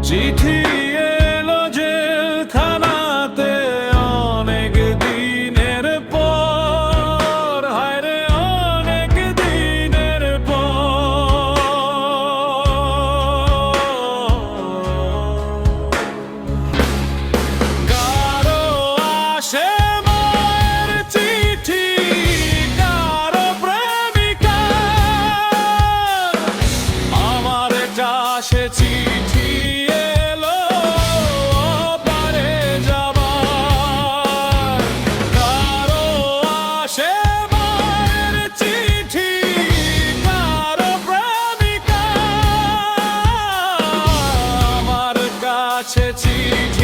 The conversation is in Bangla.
চিঠি এলো জেলখানাতে অনেক দিনের পর, হায় রে অনেক দিনের পর। কারো আসে মায়ের চিঠি, কারো প্রেমিকা, আমার কাছে চিঠি এলো পারে যাবার। কারো আসে মায়ের চিঠি, কারো প্রেমিকা, আমার কাছে চিঠি